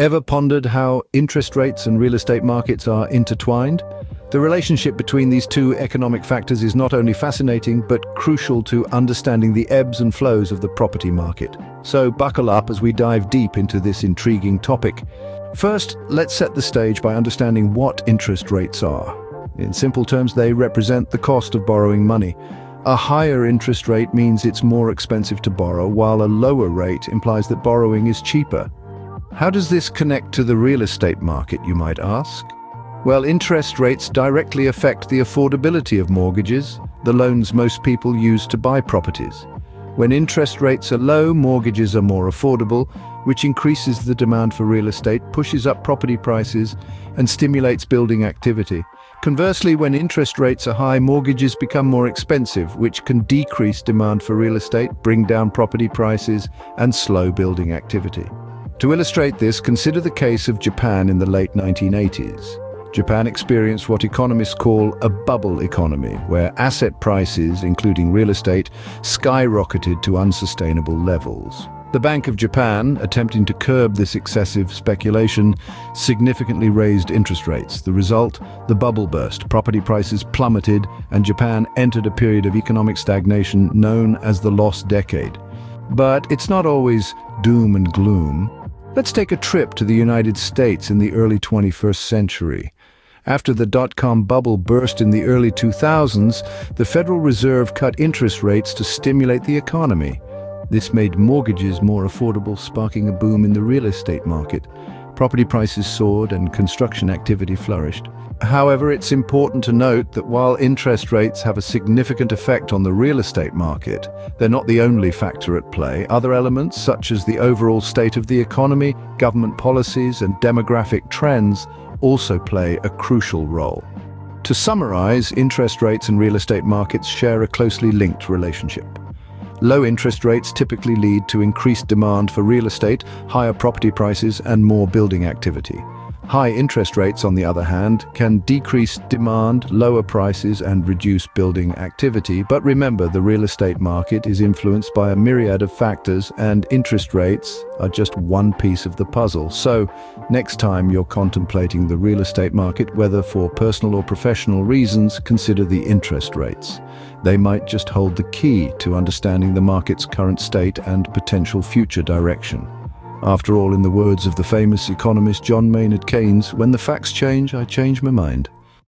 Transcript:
Ever pondered how interest rates and real estate markets are intertwined? The relationship between these two economic factors is not only fascinating, but crucial to understanding the ebbs and flows of the property market. So buckle up as we dive deep into this intriguing topic. First, let's set the stage by understanding what interest rates are. In simple terms, they represent the cost of borrowing money. A higher interest rate means it's more expensive to borrow, while a lower rate implies that borrowing is cheaper. How does this connect to the real estate market, you might ask? Well, interest rates directly affect the affordability of mortgages, the loans most people use to buy properties. When interest rates are low, mortgages are more affordable, which increases the demand for real estate, pushes up property prices, and stimulates building activity. Conversely, when interest rates are high, mortgages become more expensive, which can decrease demand for real estate, bring down property prices, and slow building activity. To illustrate this, consider the case of Japan in the late 1980s. Japan experienced what economists call a bubble economy, where asset prices, including real estate, skyrocketed to unsustainable levels. The Bank of Japan, attempting to curb this excessive speculation, significantly raised interest rates. The result, the bubble burst, property prices plummeted, and Japan entered a period of economic stagnation known as the lost decade. But it's not always doom and gloom. Let's take a trip to the United States in the early 21st century. After the dot-com bubble burst in the early 2000s, the Federal Reserve cut interest rates to stimulate the economy. This made mortgages more affordable, sparking a boom in the real estate market. Property prices soared and construction activity flourished. However, it's important to note that while interest rates have a significant effect on the real estate market, they're not the only factor at play. Other elements, such as the overall state of the economy, government policies, and demographic trends, also play a crucial role. To summarize, interest rates and real estate markets share a closely linked relationship. Low interest rates typically lead to increased demand for real estate, higher property prices, and more building activity. High interest rates, on the other hand, can decrease demand, lower prices, and reduce building activity. But remember, the real estate market is influenced by a myriad of factors, and interest rates are just one piece of the puzzle. So, next time you're contemplating the real estate market, whether for personal or professional reasons, consider the interest rates. They might just hold the key to understanding the market's current state and potential future direction. After all, in the words of the famous economist John Maynard Keynes, when the facts change, I change my mind.